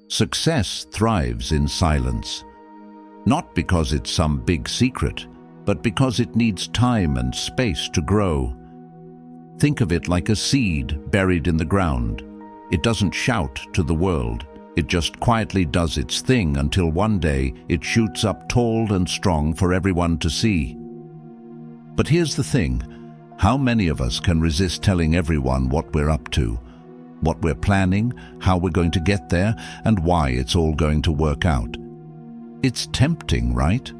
Success thrives in silence, not because it's some big secret, but because it needs time and space to grow. Think of it like a seed buried in the ground. It doesn't shout to the world. It just quietly does its thing until one day it shoots up tall and strong for everyone to see. But here's the thing. How many of us can resist telling everyone what we're up to, what we're planning, how we're going to get there, and why it's all going to work out? It's tempting, right?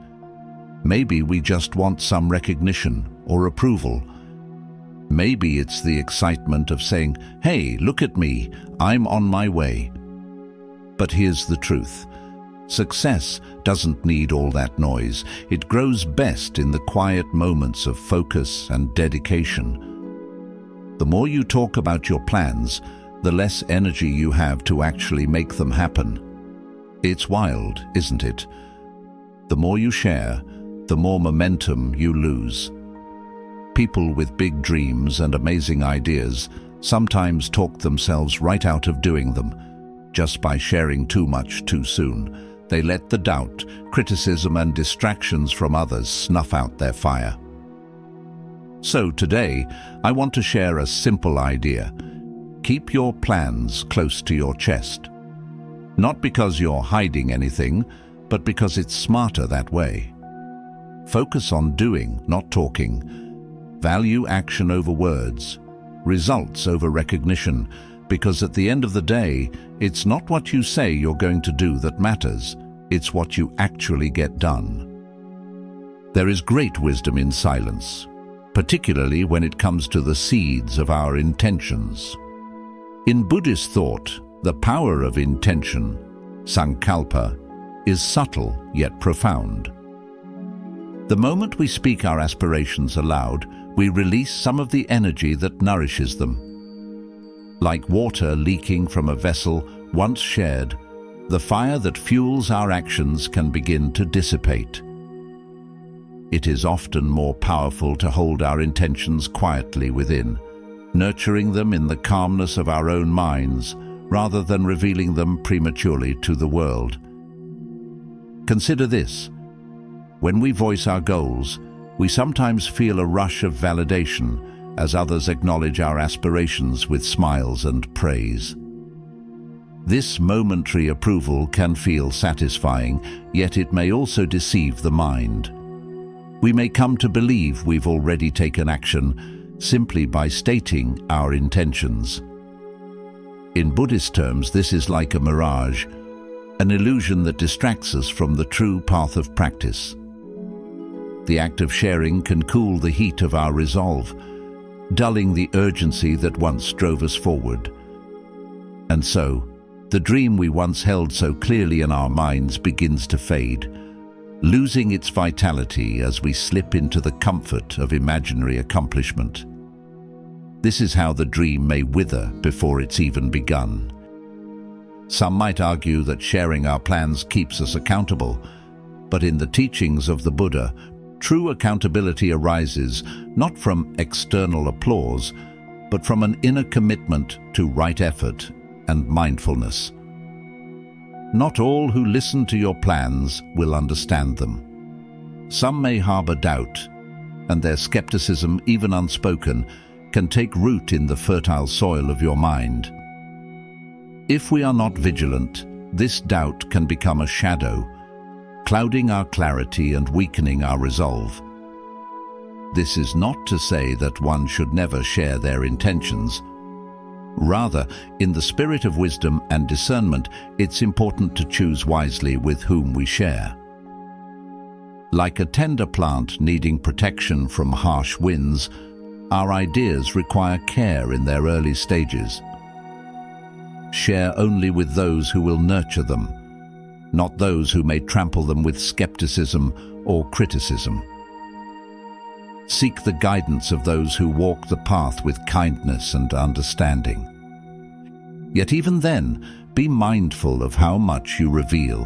Maybe we just want some recognition or approval. Maybe it's the excitement of saying, "Hey, look at me, I'm on my way." But here's the truth. Success doesn't need all that noise. It grows best in the quiet moments of focus and dedication. The more you talk about your plans, the less energy you have to actually make them happen. It's wild, isn't it? The more you share, the more momentum you lose. People with big dreams and amazing ideas sometimes talk themselves right out of doing them, just by sharing too much too soon. They let the doubt, criticism, and distractions from others snuff out their fire. So today, I want to share a simple idea. Keep your plans close to your chest. Not because you're hiding anything, but because it's smarter that way. Focus on doing, not talking. Value action over words, results over recognition, because at the end of the day, it's not what you say you're going to do that matters, it's what you actually get done. There is great wisdom in silence, particularly when it comes to the seeds of our intentions. In Buddhist thought, the power of intention, sankalpa, is subtle yet profound. The moment we speak our aspirations aloud, we release some of the energy that nourishes them. Like water leaking from a vessel once shared, the fire that fuels our actions can begin to dissipate. It is often more powerful to hold our intentions quietly within, nurturing them in the calmness of our own minds, rather than revealing them prematurely to the world. Consider this. When we voice our goals, we sometimes feel a rush of validation as others acknowledge our aspirations with smiles and praise. This momentary approval can feel satisfying, yet it may also deceive the mind. We may come to believe we've already taken action simply by stating our intentions. In Buddhist terms, this is like a mirage, an illusion that distracts us from the true path of practice. The act of sharing can cool the heat of our resolve, dulling the urgency that once drove us forward. And so, the dream we once held so clearly in our minds begins to fade, losing its vitality as we slip into the comfort of imaginary accomplishment. This is how the dream may wither before it's even begun. Some might argue that sharing our plans keeps us accountable, but in the teachings of the Buddha, true accountability arises not from external applause, but from an inner commitment to right effort and mindfulness. Not all who listen to your plans will understand them. Some may harbor doubt, and their skepticism, even unspoken, can take root in the fertile soil of your mind. If we are not vigilant, this doubt can become a shadow, clouding our clarity and weakening our resolve. This is not to say that one should never share their intentions. Rather, in the spirit of wisdom and discernment, it's important to choose wisely with whom we share. Like a tender plant needing protection from harsh winds, our ideas require care in their early stages. Share only with those who will nurture them, not those who may trample them with skepticism or criticism. Seek the guidance of those who walk the path with kindness and understanding. Yet even then, be mindful of how much you reveal.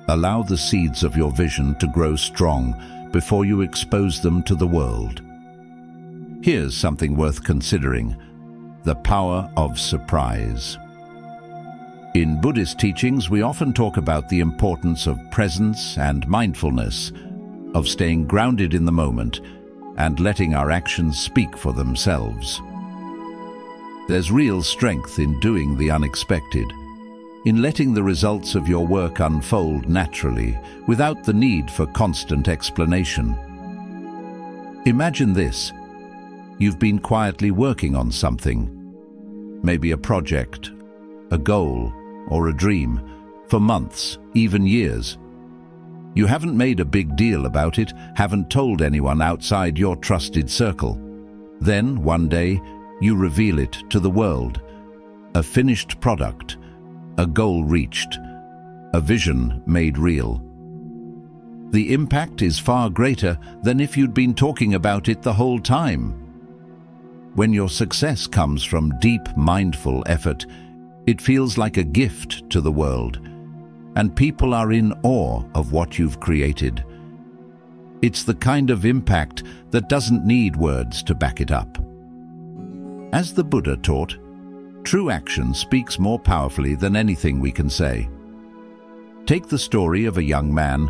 Allow the seeds of your vision to grow strong before you expose them to the world. Here's something worth considering: the power of surprise. In Buddhist teachings, we often talk about the importance of presence and mindfulness, of staying grounded in the moment and letting our actions speak for themselves. There's real strength in doing the unexpected, in letting the results of your work unfold naturally, without the need for constant explanation. Imagine this. You've been quietly working on something, maybe a project, a goal, or a dream, for months, even years. You haven't made a big deal about it, haven't told anyone outside your trusted circle. Then, one day, you reveal it to the world. A finished product, a goal reached, a vision made real. The impact is far greater than if you'd been talking about it the whole time. When your success comes from deep, mindful effort, it feels like a gift to the world, and people are in awe of what you've created. It's the kind of impact that doesn't need words to back it up. As the Buddha taught, true action speaks more powerfully than anything we can say. Take the story of a young man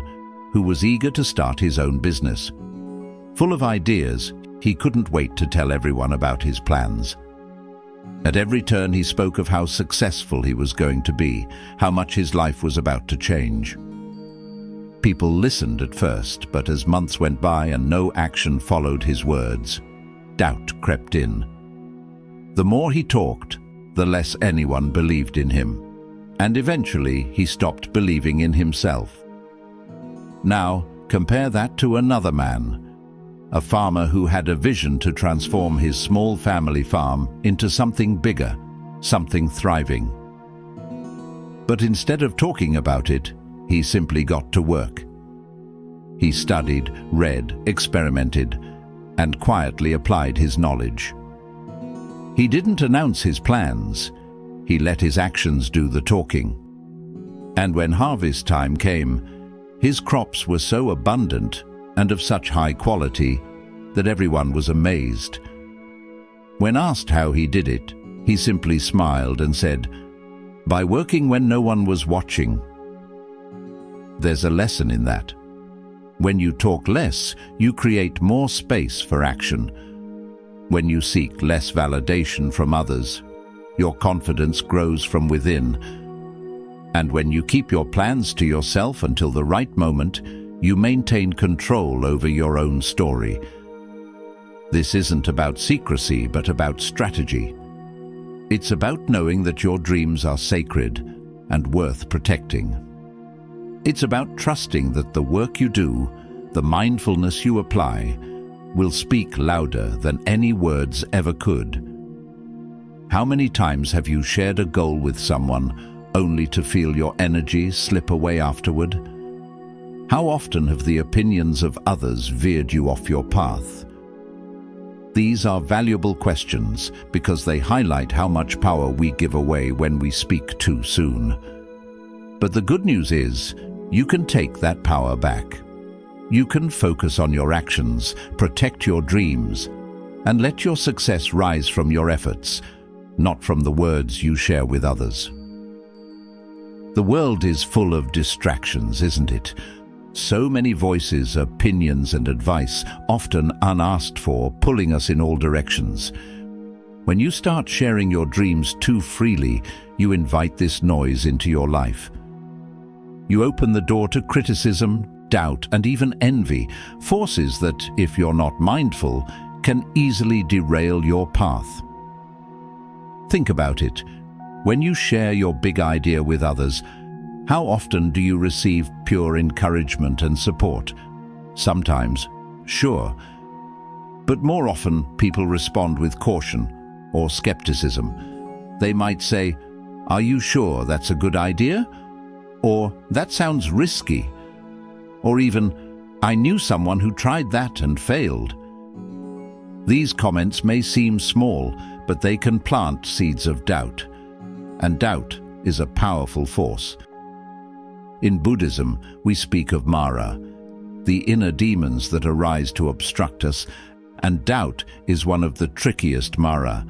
who was eager to start his own business. Full of ideas, he couldn't wait to tell everyone about his plans. At every turn he spoke of how successful he was going to be, how much his life was about to change. People listened at first, but as months went by and no action followed his words, doubt crept in. The more he talked, the less anyone believed in him, and eventually he stopped believing in himself. Now, compare that to another man, a farmer who had a vision to transform his small family farm into something bigger, something thriving. But instead of talking about it, he simply got to work. He studied, read, experimented, and quietly applied his knowledge. He didn't announce his plans, he let his actions do the talking. And when harvest time came, his crops were so abundant and of such high quality that everyone was amazed. When asked how he did it, he simply smiled and said, "By working when no one was watching." There's a lesson in that. When you talk less, you create more space for action. When you seek less validation from others, your confidence grows from within. And when you keep your plans to yourself until the right moment, you maintain control over your own story. This isn't about secrecy, but about strategy. It's about knowing that your dreams are sacred and worth protecting. It's about trusting that the work you do, the mindfulness you apply, will speak louder than any words ever could. How many times have you shared a goal with someone only to feel your energy slip away afterward? How often have the opinions of others veered you off your path? These are valuable questions because they highlight how much power we give away when we speak too soon. But the good news is, you can take that power back. You can focus on your actions, protect your dreams, and let your success rise from your efforts, not from the words you share with others. The world is full of distractions, isn't it? So many voices, opinions, and advice, often unasked for, pulling us in all directions. When you start sharing your dreams too freely, you invite this noise into your life. You open the door to criticism, doubt, and even envy, forces that, if you're not mindful, can easily derail your path. Think about it. When you share your big idea with others, how often do you receive pure encouragement and support? Sometimes, sure. But more often, people respond with caution or skepticism. They might say, "Are you sure that's a good idea?" Or, "That sounds risky." Or even, "I knew someone who tried that and failed." These comments may seem small, but they can plant seeds of doubt. And doubt is a powerful force. In Buddhism, we speak of Mara, the inner demons that arise to obstruct us, and doubt is one of the trickiest Mara,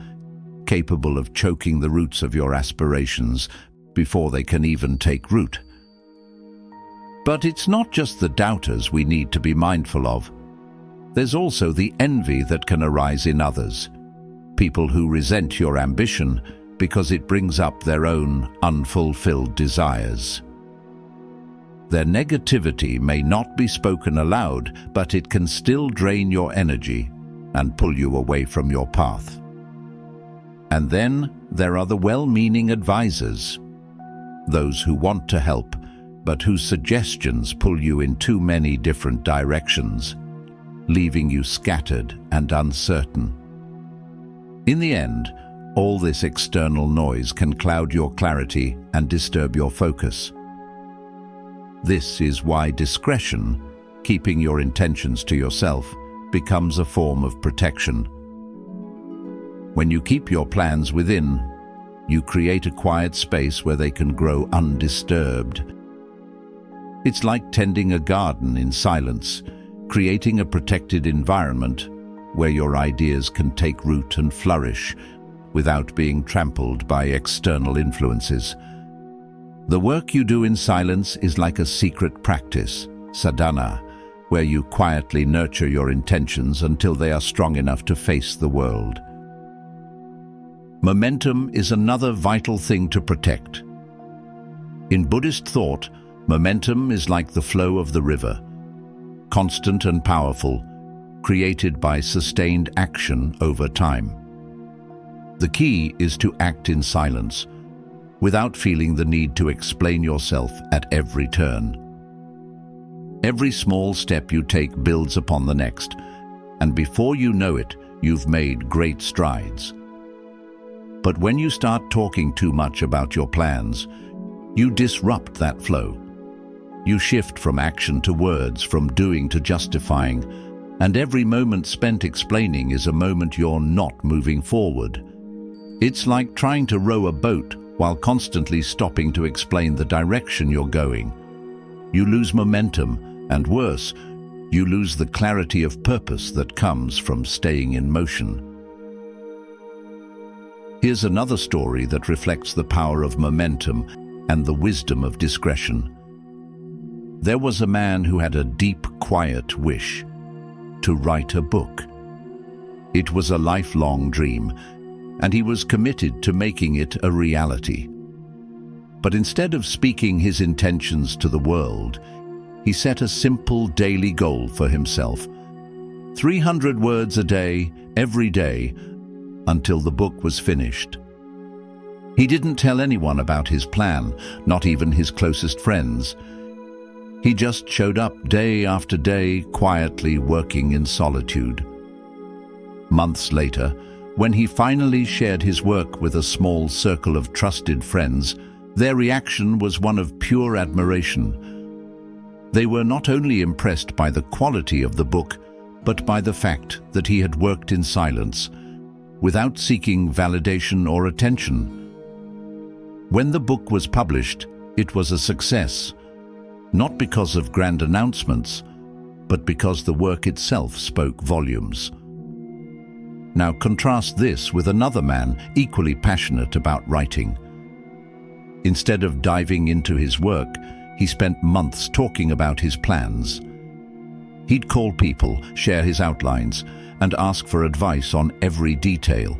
capable of choking the roots of your aspirations, before they can even take root. But it's not just the doubters we need to be mindful of. There's also the envy that can arise in others. People who resent your ambition because it brings up their own unfulfilled desires. Their negativity may not be spoken aloud, but it can still drain your energy and pull you away from your path. And then there are the well-meaning advisors, those who want to help, but whose suggestions pull you in too many different directions, leaving you scattered and uncertain. In the end, all this external noise can cloud your clarity and disturb your focus. This is why discretion, keeping your intentions to yourself, becomes a form of protection. When you keep your plans within, you create a quiet space where they can grow undisturbed. It's like tending a garden in silence, creating a protected environment where your ideas can take root and flourish without being trampled by external influences. The work you do in silence is like a secret practice, sadhana, where you quietly nurture your intentions until they are strong enough to face the world. Momentum is another vital thing to protect. In Buddhist thought, momentum is like the flow of the river, constant and powerful, created by sustained action over time. The key is to act in silence, without feeling the need to explain yourself at every turn. Every small step you take builds upon the next, and before you know it, you've made great strides. But when you start talking too much about your plans, you disrupt that flow. You shift from action to words, from doing to justifying, and every moment spent explaining is a moment you're not moving forward. It's like trying to row a boat while constantly stopping to explain the direction you're going. You lose momentum, and worse, you lose the clarity of purpose that comes from staying in motion. Here's another story that reflects the power of momentum and the wisdom of discretion. There was a man who had a deep, quiet wish to write a book. It was a lifelong dream, and he was committed to making it a reality. But instead of speaking his intentions to the world, he set a simple daily goal for himself: 300 words a day, every day, until the book was finished. He didn't tell anyone about his plan, not even his closest friends. He just showed up day after day, quietly working in solitude. Months later, when he finally shared his work with a small circle of trusted friends, their reaction was one of pure admiration. They were not only impressed by the quality of the book, but by the fact that he had worked in silence, without seeking validation or attention. When the book was published, it was a success, not because of grand announcements, but because the work itself spoke volumes. Now contrast this with another man equally passionate about writing. Instead of diving into his work, he spent months talking about his plans. He'd call people, share his outlines, and ask for advice on every detail.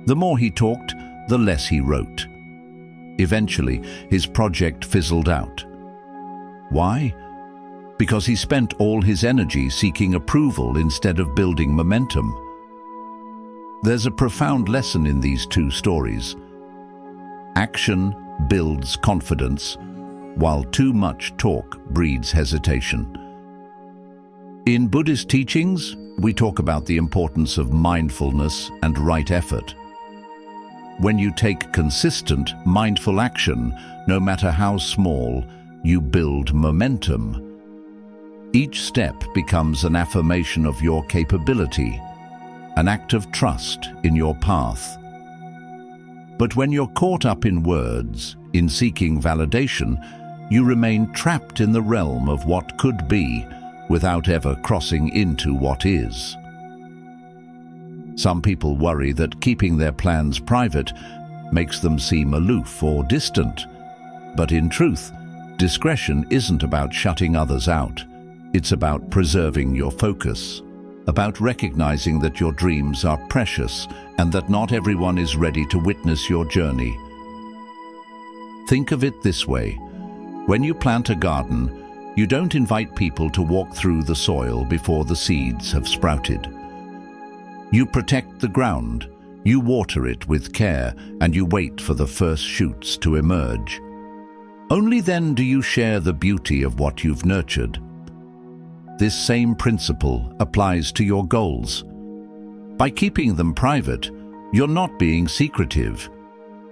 The more he talked, the less he wrote. Eventually, his project fizzled out. Why? Because he spent all his energy seeking approval instead of building momentum. There's a profound lesson in these two stories. Action builds confidence, while too much talk breeds hesitation. In Buddhist teachings, we talk about the importance of mindfulness and right effort. When you take consistent, mindful action, no matter how small, you build momentum. Each step becomes an affirmation of your capability, an act of trust in your path. But when you're caught up in words, in seeking validation, you remain trapped in the realm of what could be without ever crossing into what is. Some people worry that keeping their plans private makes them seem aloof or distant. But in truth, discretion isn't about shutting others out. It's about preserving your focus, about recognizing that your dreams are precious and that not everyone is ready to witness your journey. Think of it this way. When you plant a garden, you don't invite people to walk through the soil before the seeds have sprouted. You protect the ground, you water it with care, and you wait for the first shoots to emerge. Only then do you share the beauty of what you've nurtured. This same principle applies to your goals. By keeping them private, you're not being secretive.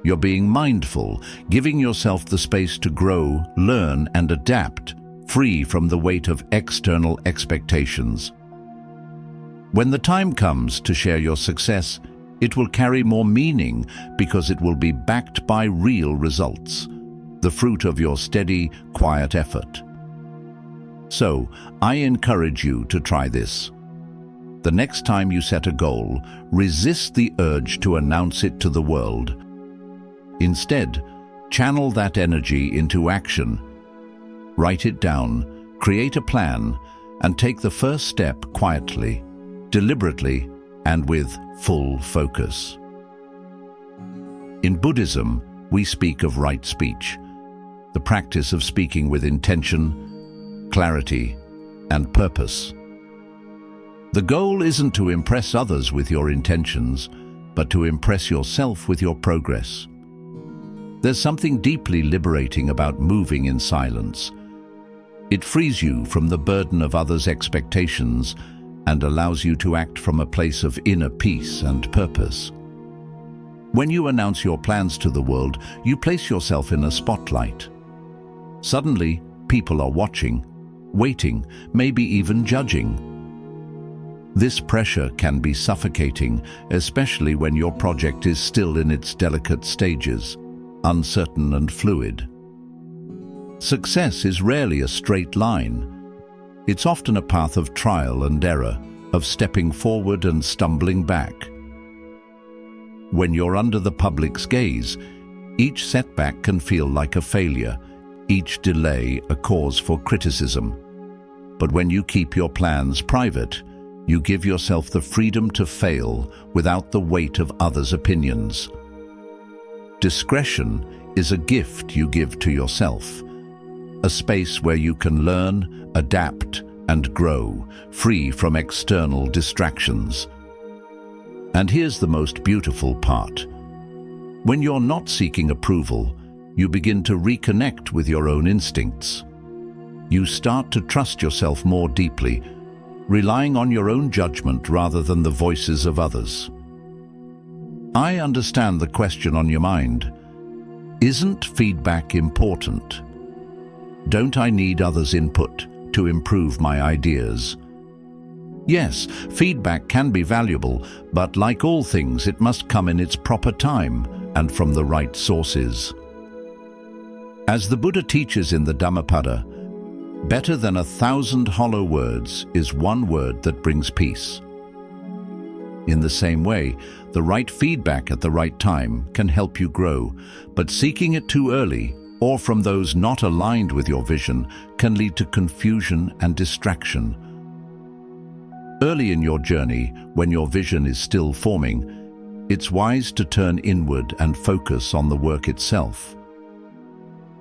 You're being mindful, giving yourself the space to grow, learn, and adapt, free from the weight of external expectations. When the time comes to share your success, it will carry more meaning because it will be backed by real results, the fruit of your steady, quiet effort. So, I encourage you to try this. The next time you set a goal, resist the urge to announce it to the world. Instead, channel that energy into action. Write it down, create a plan, and take the first step quietly, deliberately, and with full focus. In Buddhism, we speak of right speech, the practice of speaking with intention, clarity, and purpose. The goal isn't to impress others with your intentions, but to impress yourself with your progress. There's something deeply liberating about moving in silence. It frees you from the burden of others' expectations and allows you to act from a place of inner peace and purpose. When you announce your plans to the world, you place yourself in a spotlight. Suddenly, people are watching, waiting, maybe even judging. This pressure can be suffocating, especially when your project is still in its delicate stages, uncertain and fluid. Success is rarely a straight line. It's often a path of trial and error, of stepping forward and stumbling back. When you're under the public's gaze, each setback can feel like a failure, each delay a cause for criticism. But when you keep your plans private, you give yourself the freedom to fail without the weight of others' opinions. Discretion is a gift you give to yourself, a space where you can learn, adapt, and grow, free from external distractions. And here's the most beautiful part. When you're not seeking approval, you begin to reconnect with your own instincts. You start to trust yourself more deeply, relying on your own judgment rather than the voices of others. I understand the question on your mind. Isn't feedback important? Don't I need others' input to improve my ideas? Yes, feedback can be valuable, but like all things, it must come in its proper time and from the right sources. As the Buddha teaches in the Dhammapada, better than 1,000 hollow words is one word that brings peace. In the same way, the right feedback at the right time can help you grow, but seeking it too early or from those not aligned with your vision can lead to confusion and distraction. Early in your journey, when your vision is still forming, it's wise to turn inward and focus on the work itself.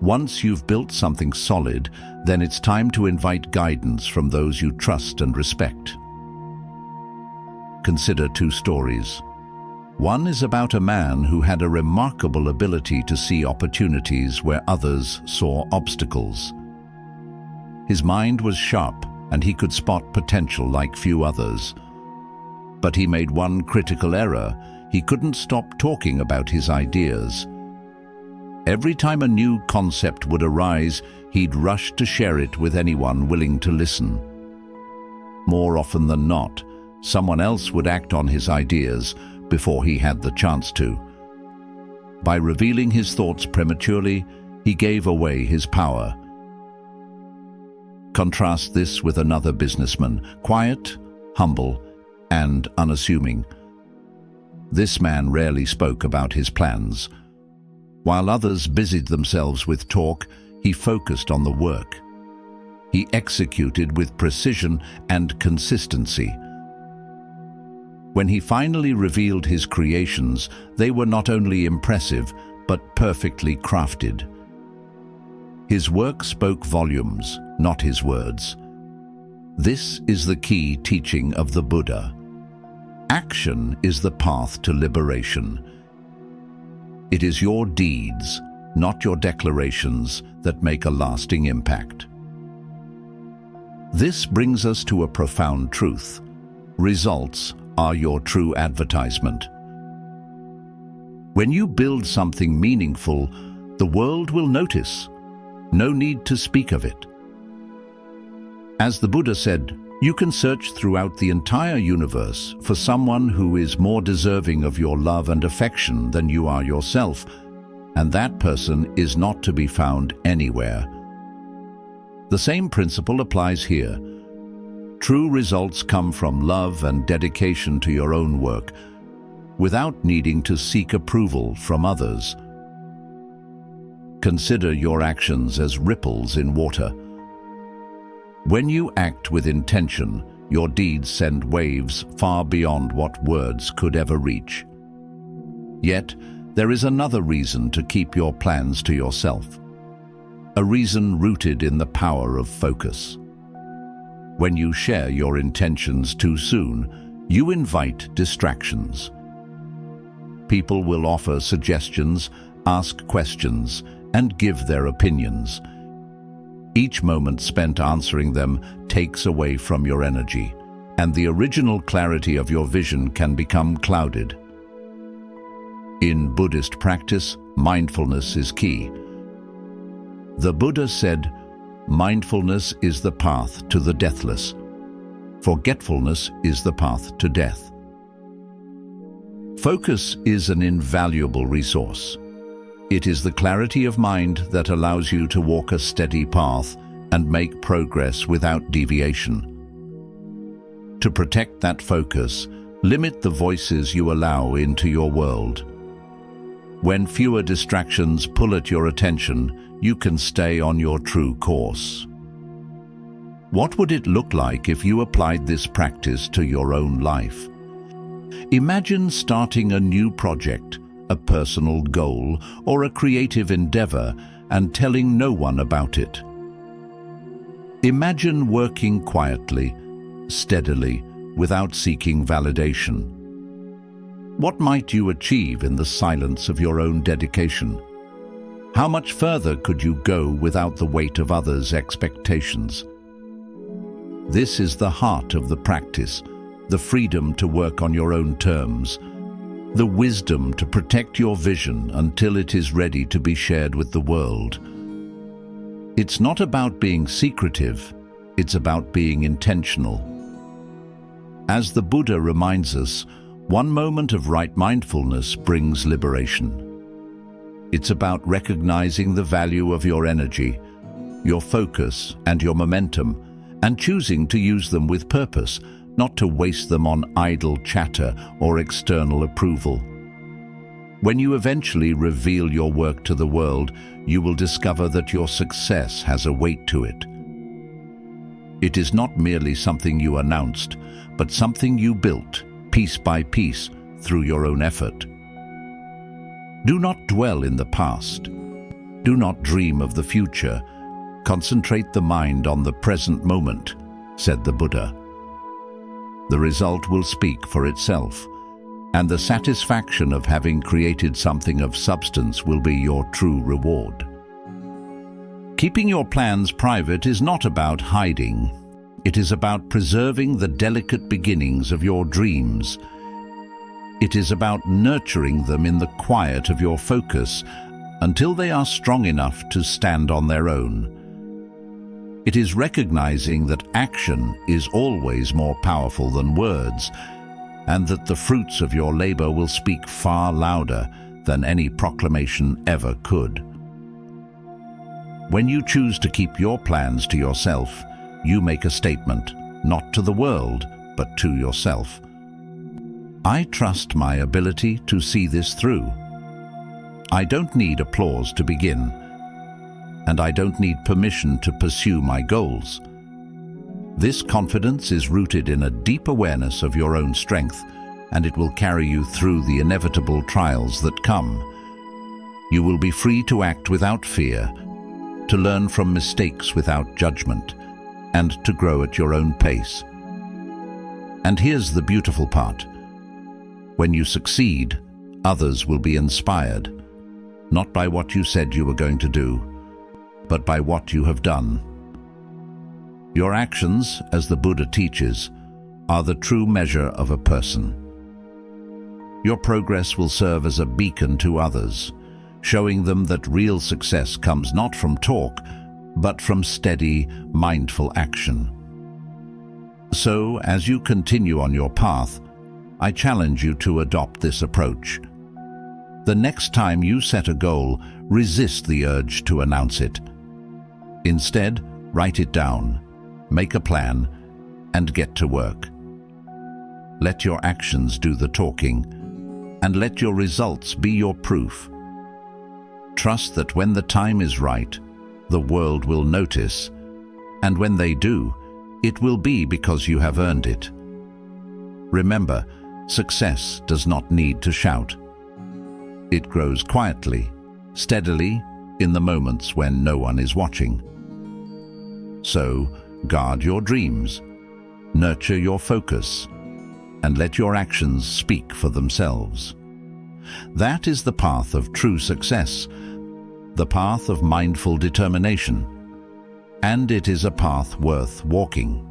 Once you've built something solid, then it's time to invite guidance from those you trust and respect. Consider two stories. One is about a man who had a remarkable ability to see opportunities where others saw obstacles. His mind was sharp, and he could spot potential like few others. But he made one critical error. He couldn't stop talking about his ideas. Every time a new concept would arise, he'd rush to share it with anyone willing to listen. More often than not, someone else would act on his ideas before he had the chance to. By revealing his thoughts prematurely, he gave away his power. Contrast this with another businessman, quiet, humble, and unassuming. This man rarely spoke about his plans, While others busied themselves with talk, he focused on the work. He executed with precision and consistency. When he finally revealed his creations, they were not only impressive, but perfectly crafted. His work spoke volumes, not his words. This is the key teaching of the Buddha. Action is the path to liberation. It is your deeds, not your declarations, that make a lasting impact. This brings us to a profound truth. Results are your true advertisement. When you build something meaningful, the world will notice. No need to speak of it. As the Buddha said, you can search throughout the entire universe for someone who is more deserving of your love and affection than you are yourself, and that person is not to be found anywhere. The same principle applies here. True results come from love and dedication to your own work, without needing to seek approval from others. Consider your actions as ripples in water. When you act with intention, your deeds send waves far beyond what words could ever reach. Yet, there is another reason to keep your plans to yourself. A reason rooted in the power of focus. When you share your intentions too soon, you invite distractions. People will offer suggestions, ask questions, and give their opinions. Each moment spent answering them takes away from your energy, and the original clarity of your vision can become clouded. In Buddhist practice, mindfulness is key. The Buddha said, "Mindfulness is the path to the deathless. Forgetfulness is the path to death." Focus is an invaluable resource. It is the clarity of mind that allows you to walk a steady path and make progress without deviation. To protect that focus, limit the voices you allow into your world. When fewer distractions pull at your attention, you can stay on your true course. What would it look like if you applied this practice to your own life? Imagine starting a new project, a personal goal, or a creative endeavor, and telling no one about it. Imagine working quietly, steadily, without seeking validation. What might you achieve in the silence of your own dedication? How much further could you go without the weight of others' expectations? This is the heart of the practice, the freedom to work on your own terms, the wisdom to protect your vision until it is ready to be shared with the world. It's not about being secretive, it's about being intentional. As the Buddha reminds us, one moment of right mindfulness brings liberation. It's about recognizing the value of your energy, your focus, and your momentum, and choosing to use them with purpose, not to waste them on idle chatter or external approval. When you eventually reveal your work to the world, you will discover that your success has a weight to it. It is not merely something you announced, but something you built, piece by piece, through your own effort. Do not dwell in the past. Do not dream of the future. Concentrate the mind on the present moment, said the Buddha. The result will speak for itself, and the satisfaction of having created something of substance will be your true reward. Keeping your plans private is not about hiding. It is about preserving the delicate beginnings of your dreams. It is about nurturing them in the quiet of your focus until they are strong enough to stand on their own. It is recognizing that action is always more powerful than words, and that the fruits of your labor will speak far louder than any proclamation ever could. When you choose to keep your plans to yourself, you make a statement, not to the world, but to yourself. I trust my ability to see this through. I don't need applause to begin, and I don't need permission to pursue my goals. This confidence is rooted in a deep awareness of your own strength, and it will carry you through the inevitable trials that come. You will be free to act without fear, to learn from mistakes without judgment, and to grow at your own pace. And here's the beautiful part. When you succeed, others will be inspired, not by what you said you were going to do, but by what you have done. Your actions, as the Buddha teaches, are the true measure of a person. Your progress will serve as a beacon to others, showing them that real success comes not from talk, but from steady, mindful action. So, as you continue on your path, I challenge you to adopt this approach. The next time you set a goal, resist the urge to announce it. Instead, write it down, make a plan, and get to work. Let your actions do the talking, and let your results be your proof. Trust that when the time is right, the world will notice, and when they do, it will be because you have earned it. Remember, success does not need to shout. It grows quietly, steadily, in the moments when no one is watching. So, guard your dreams, nurture your focus, and let your actions speak for themselves. That is the path of true success, the path of mindful determination, and it is a path worth walking.